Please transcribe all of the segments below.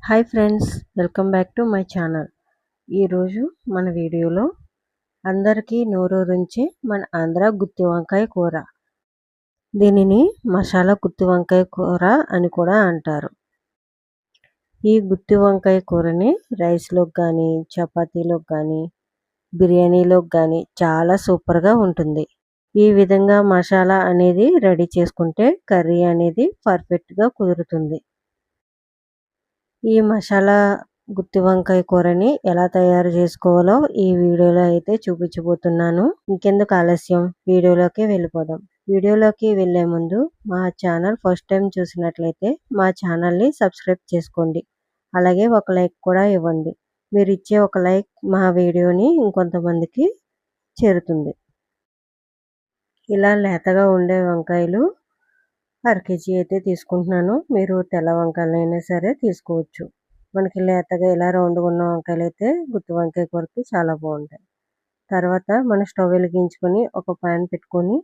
Hi friends, welcome back to my channel. ఈరోజు మన వీడియోలో అందరికీ నోరూరించే మన ఆంధ్ర గుత్తి వంకాయ కూర. దీనిని మసాలా గుత్తి వంకాయ కూర అని కూడా అంటారు. ఈ గుత్తి వంకాయ కూరని రైస్లోకి కానీ, చపాతీలోకి కానీ, బిర్యానీలోకి కానీ చాలా సూపర్గా ఉంటుంది. ఈ విధంగా మసాలా అనేది రెడీ చేసుకుంటే కర్రీ అనేది పర్ఫెక్ట్గా కుదురుతుంది. ఈ మసాలా గుత్తి వంకాయ కూరని ఎలా తయారు చేసుకోవాలో ఈ వీడియోలో అయితే చూపించబోతున్నాను. ఇంకెందుకు ఆలస్యం, వీడియోలోకి వెళ్ళిపోదాం. వీడియోలోకి వెళ్ళే ముందు మా ఛానల్ ఫస్ట్ టైం చూసినట్లయితే మా ఛానల్ని సబ్స్క్రైబ్ చేసుకోండి. అలాగే ఒక లైక్ కూడా ఇవ్వండి. మీరు ఇచ్చే ఒక లైక్ మా వీడియోని ఇంకొంతమందికి చేరుతుంది. ఇలా లేతగా ఉండే వంకాయలు అరకేజీ అయితే తీసుకుంటున్నాను. మీరు తెల్ల వంకాయలైనా సరే తీసుకోవచ్చు. మనకి లేతగా ఇలా రౌండ్గా ఉన్న వంకాయలు అయితే గుత్తి వంకాయ కూరకి చాలా బాగుంటాయి. తర్వాత మనం స్టవ్ వెలిగించుకొని ఒక ప్యాన్ పెట్టుకొని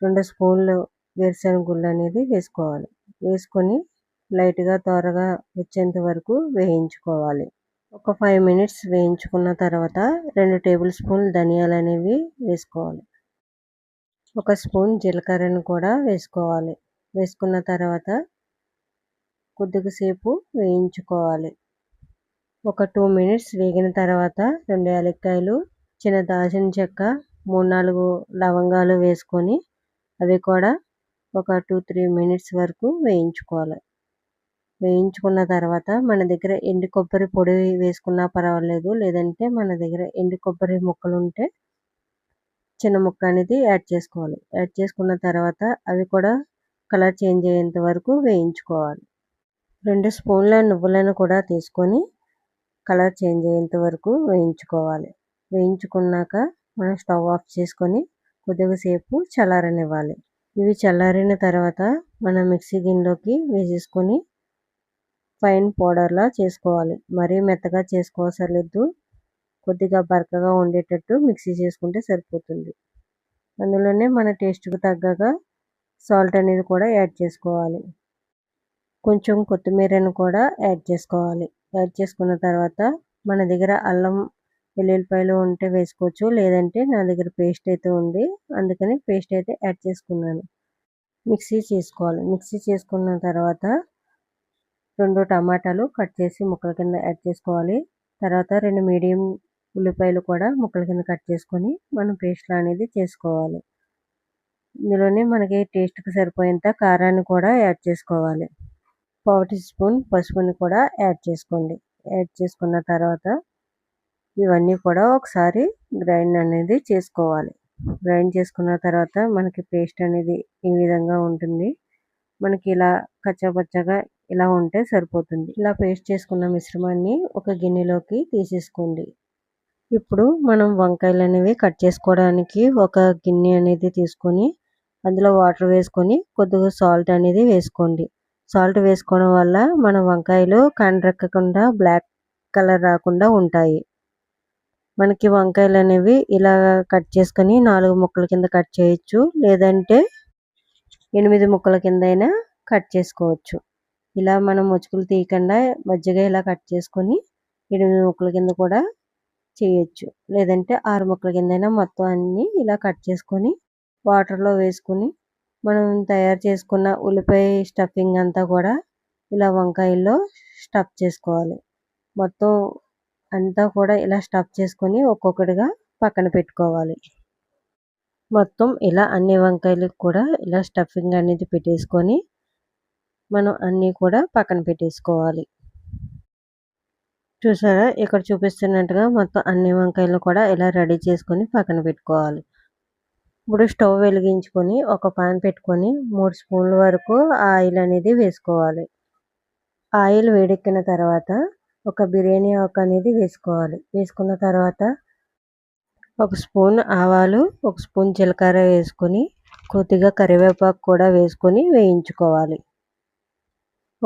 2 స్పూన్లు వేరుశనగ గుళ్ళు అనేది వేసుకోవాలి. వేసుకొని లైట్గా త్వరగా వచ్చేంత వరకు వేయించుకోవాలి. ఒక 5 మినిట్స్ వేయించుకున్న తర్వాత 2 టేబుల్ స్పూన్లు ధనియాలు అనేవి వేసుకోవాలి. ఒక స్పూన్ జీలకర్రను కూడా వేసుకోవాలి. వేసుకున్న తర్వాత కొద్దిగా సేపు వేయించుకోవాలి. ఒక 2 మినిట్స్ వేగిన తర్వాత 2 యాలక్కాయలు, చిన్న దాల్చిన చెక్క, 3-4 లవంగాలు వేసుకొని అవి కూడా ఒక 2-3 మినిట్స్ వరకు వేయించుకోవాలి. వేయించుకున్న తర్వాత మన దగ్గర ఎండు కొబ్బరి పొడి వేసుకున్నా పర్వాలేదు, లేదంటే మన దగ్గర ఎండు కొబ్బరి ముక్కలు ఉంటే చిన్న ముక్క అనేది యాడ్ చేసుకోవాలి. యాడ్ చేసుకున్న తర్వాత అవి కూడా కలర్ చేంజ్ అయ్యేంత వరకు వేయించుకోవాలి. 2 స్పూన్ల నువ్వులను కూడా తీసుకొని కలర్ చేంజ్ అయ్యేంత వరకు వేయించుకోవాలి. వేయించుకున్నాక మనం స్టవ్ ఆఫ్ చేసుకొని కొద్దిగా సేపు చల్లారనివ్వాలి. ఇవి చల్లారిన తర్వాత మనం మిక్సీ గిన్నెలోకి వేసేసుకొని ఫైన్ పౌడర్లా చేసుకోవాలి. మరీ మెత్తగా చేసుకోవసరం లేదు. కొద్దిగా బరకగా ఉండేటట్టు మిక్సీ చేసుకుంటే సరిపోతుంది. అందులోనే మన టేస్ట్కి తగ్గగా సాల్ట్ అనేది కూడా యాడ్ చేసుకోవాలి. కొంచెం కొత్తిమీరను కూడా యాడ్ చేసుకోవాలి. యాడ్ చేసుకున్న తర్వాత మన దగ్గర అల్లం వెల్లుల్లిపాయలు ఉంటే వేసుకోవచ్చు, లేదంటే నా దగ్గర పేస్ట్ అయితే ఉంది, అందుకని పేస్ట్ అయితే యాడ్ చేసుకున్నాను. మిక్సీ చేసుకోవాలి. మిక్సీ చేసుకున్న తర్వాత 2 టమాటాలు కట్ చేసి ముక్కల కింద యాడ్ చేసుకోవాలి. తర్వాత 2 మీడియం ఉల్లిపాయలు కూడా ముక్కల కింద కట్ చేసుకొని మనం పేస్ట్ అనేది చేసుకోవాలి. ఇందులోనే మనకి టేస్ట్కి సరిపోయేంత కారాన్ని కూడా యాడ్ చేసుకోవాలి. 1/4 టీ స్పూన్ పసుపుని కూడా యాడ్ చేసుకోండి. యాడ్ చేసుకున్న తర్వాత ఇవన్నీ కూడా ఒకసారి గ్రైండ్ అనేది చేసుకోవాలి. గ్రైండ్ చేసుకున్న తర్వాత మనకి పేస్ట్ అనేది ఈ విధంగా ఉంటుంది. మనకి ఇలా కచ్చాపచ్చాగా ఇలా ఉంటే సరిపోతుంది. ఇలా పేస్ట్ చేసుకున్న మిశ్రమాన్ని ఒక గిన్నెలోకి తీసేసుకోండి. ఇప్పుడు మనం వంకాయలు అనేవి కట్ చేసుకోవడానికి ఒక గిన్నె అనేది తీసుకొని అందులో వాటర్ వేసుకొని కొద్దిగా సాల్ట్ అనేది వేసుకోండి. సాల్ట్ వేసుకోవడం వల్ల మన వంకాయలు కండ్రెక్కకుండా బ్లాక్ కలర్ రాకుండా ఉంటాయి. మనకి వంకాయలు అనేవి ఇలా కట్ చేసుకొని 4 ముక్కల కింద కట్ చేయొచ్చు, లేదంటే 8 ముక్కల కింద అయినా కట్ చేసుకోవచ్చు. ఇలా మనం ముచ్చుకులు తీయకుండా మధ్యగా ఇలా కట్ చేసుకొని 8 ముక్కల కింద కూడా చేయొచ్చు, లేదంటే 6 ముక్కల కింద అయినా మొత్తం అన్నీ ఇలా కట్ చేసుకొని వాటర్లో వేసుకొని మనం తయారు చేసుకున్న ఉల్లిపాయ స్టఫింగ్ అంతా కూడా ఇలా వంకాయల్లో స్టఫ్ చేసుకోవాలి. మొత్తం అంతా కూడా ఇలా స్టఫ్ చేసుకొని ఒక్కొక్కటిగా పక్కన పెట్టుకోవాలి. మొత్తం ఇలా అన్ని వంకాయలకు కూడా ఇలా స్టఫింగ్ అనేది పెట్టేసుకొని మనం అన్నీ కూడా పక్కన పెట్టేసుకోవాలి. చూసారా, ఇక్కడ చూపిస్తున్నట్టుగా మొత్తం అన్ని వంకాయలు కూడా ఇలా రెడీ చేసుకొని పక్కన పెట్టుకోవాలి. ఇప్పుడు స్టవ్ వెలిగించుకొని ఒక పాన్ పెట్టుకొని 3 స్పూన్ల వరకు ఆయిల్ అనేది వేసుకోవాలి. ఆయిల్ వేడెక్కిన తర్వాత ఒక బిర్యానీ ఆకు అనేది వేసుకోవాలి. వేసుకున్న తర్వాత 1 స్పూన్ ఆవాలు, 1 స్పూన్ జీలకర్ర వేసుకొని కొద్దిగా కరివేపాకు కూడా వేసుకొని వేయించుకోవాలి.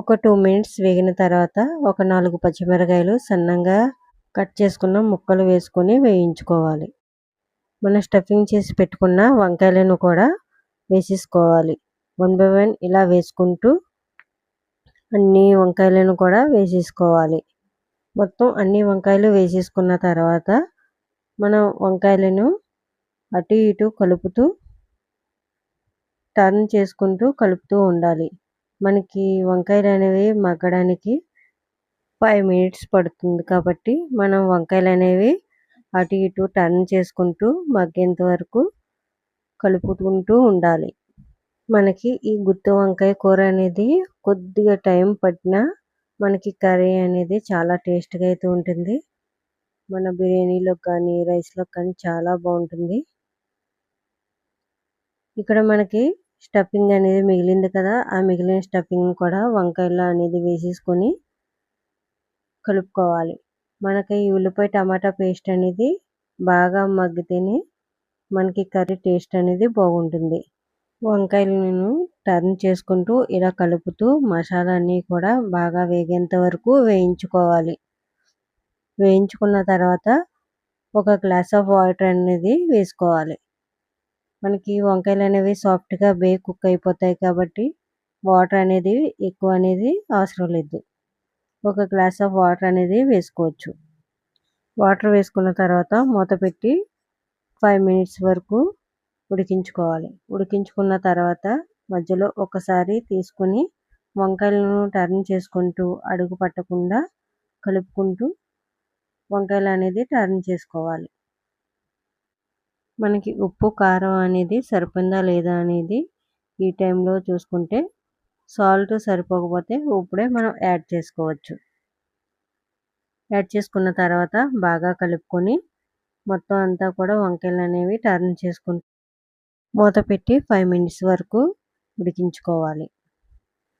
ఒక 2 మినిట్స్ వేగిన తర్వాత ఒక 4 పచ్చిమిరకాయలు సన్నంగా కట్ చేసుకున్న ముక్కలు వేసుకొని వేయించుకోవాలి. మనం స్టఫింగ్ చేసి పెట్టుకున్న వంకాయలను కూడా వేసేసుకోవాలి. 1 బై 1 ఇలా వేసుకుంటూ అన్ని వంకాయలను కూడా వేసేసుకోవాలి. మొత్తం అన్ని వంకాయలు వేసేసుకున్న తర్వాత మనం వంకాయలను అటు ఇటు కలుపుతూ టర్న్ చేసుకుంటూ కలుపుతూ ఉండాలి. మనకి వంకాయలు అనేవి మగ్గడానికి 5 మినిట్స్ పడుతుంది కాబట్టి మనం వంకాయలు అనేవి అటు ఇటు టర్న్ చేసుకుంటూ మగ్గేంత వరకు కలుపుకుంటూ ఉండాలి. మనకి ఈ గుత్తి వంకాయ కూర అనేది కొద్దిగా టైం పట్టినా మనకి కర్రీ అనేది చాలా టేస్ట్గా అయితే ఉంటుంది. మన బిర్యానీలోకి కానీ రైస్లోకి కానీ చాలా బాగుంటుంది. ఇక్కడ మనకి స్టఫింగ్ అనేది మిగిలింది కదా, ఆ మిగిలిన స్టఫింగ్ కూడా వంకాయలో అనేది వేసేసుకొని కలుపుకోవాలి. మనకి ఈ ఉల్లిపాయ టమాటా పేస్ట్ అనేది బాగా మగ్గితేనే మనకి కర్రీ టేస్ట్ అనేది బాగుంటుంది. వంకాయలను టర్న్ చేసుకుంటూ ఇలా కలుపుతూ మసాలా అన్నీ కూడా బాగా వేగేంత వరకు వేయించుకోవాలి. వేయించుకున్న తర్వాత ఒక గ్లాస్ ఆఫ్ వాటర్ అనేది వేసుకోవాలి. మనకి వంకాయలు అనేవి సాఫ్ట్గా కుక్ అయిపోతాయి కాబట్టి వాటర్ అనేది ఎక్కువ అనేది అవసరం లేదు. ఒక గ్లాస్ ఆఫ్ వాటర్ అనేది వేసుకోవచ్చు. వాటర్ వేసుకున్న తర్వాత మూత పెట్టి 5 మినిట్స్ వరకు ఉడికించుకోవాలి. ఉడికించుకున్న తర్వాత మధ్యలో ఒకసారి తీసుకొని వంకాయలను టర్న్ చేసుకుంటూ అడుగు పట్టకుండా కలుపుకుంటూ వంకాయలు అనేది టర్న్ చేసుకోవాలి. మనకి ఉప్పు కారం అనేది సరిపోయిందా లేదా అనేది ఈ టైంలో చూసుకుంటే సాల్ట్ సరిపోకపోతే ఇప్పుడే మనం యాడ్ చేసుకోవచ్చు. యాడ్ చేసుకున్న తర్వాత బాగా కలుపుకొని మొత్తం అంతా కూడా వంకాయలు అనేవి టర్న్ చేసుకుంటూ మూత పెట్టి 5 మినిట్స్ వరకు ఉడికించుకోవాలి.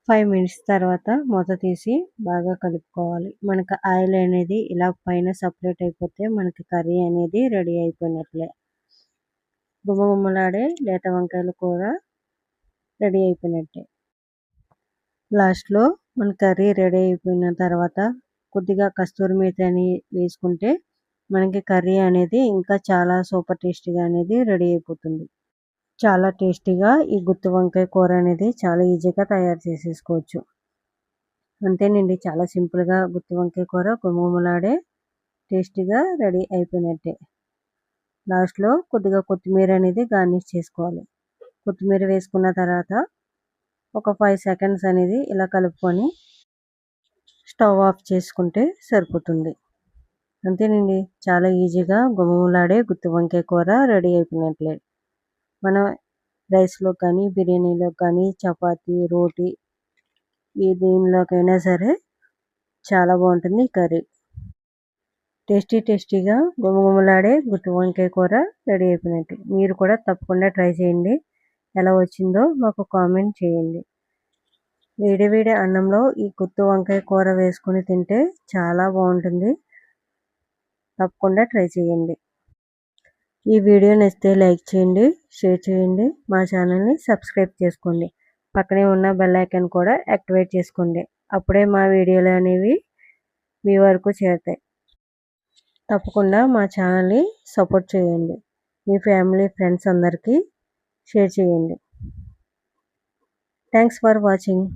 5 మినిట్స్ తర్వాత మూత తీసి బాగా కలుపుకోవాలి. మనకు ఆయిల్ అనేది ఇలా పైన సపరేట్ అయిపోతే మనకి కర్రీ అనేది రెడీ అయిపోయినట్లే. గుమగుమలాడే లేత వంకాయల కూర రెడీ అయిపోయినట్టే. లాస్ట్లో మన కర్రీ రెడీ అయిపోయిన తర్వాత కొద్దిగా కస్తూరి మేతిని వేసుకుంటే మనకి కర్రీ అనేది ఇంకా చాలా సూపర్ టేస్టీగా అనేది రెడీ అయిపోతుంది. చాలా టేస్టీగా ఈ గుత్తి వంకాయ కూర అనేది చాలా ఈజీగా తయారు చేసేసుకోవచ్చు. అంతేనండి, చాలా సింపుల్గా గుత్తి వంకాయ కూర గుమగుమలాడే టేస్టీగా రెడీ అయిపోయినట్టే. లాస్ట్లో కొద్దిగా కొత్తిమీర అనేది గార్నిష్ చేసుకోవాలి. కొత్తిమీర వేసుకున్న తర్వాత ఒక 5 సెకండ్స్ అనేది ఇలా కలుపుకొని స్టవ్ ఆఫ్ చేసుకుంటే సరిపోతుంది. అంతేనండి, చాలా ఈజీగా గుమగుమలాడే గుత్తి వంకాయ కూర రెడీ అయిపోయినట్లే. మనం రైస్లో కానీ బిర్యానీలో కానీ చపాతీ రోటీ దేనిలోకైనా సరే చాలా బాగుంటుంది ఈ కర్రీ. టేస్టీగా గుమగుమలాడే గుత్తి వంకాయ కూర రెడీ అయిపోయినట్టు. మీరు కూడా తప్పకుండా ట్రై చేయండి. ఎలా వచ్చిందో మాకు కామెంట్ చేయండి. వేడి వేడి అన్నంలో ఈ గుత్తి వంకాయ కూర వేసుకొని తింటే చాలా బాగుంటుంది. తప్పకుండా ట్రై చేయండి. ఈ వీడియో నచ్చితే లైక్ చేయండి, షేర్ చేయండి, మా ఛానల్ని సబ్స్క్రైబ్ చేసుకోండి. పక్కనే ఉన్న బెల్ ఐకాన్ కూడా యాక్టివేట్ చేసుకోండి. అప్పుడే మా వీడియోలు అనేవి మీ వరకు చేరుతాయి. తప్పకుండా మా ఛానల్ని సపోర్ట్ చేయండి. మీ ఫ్యామిలీ ఫ్రెండ్స్ అందరికీ షేర్ చేయండి. Thanks for watching.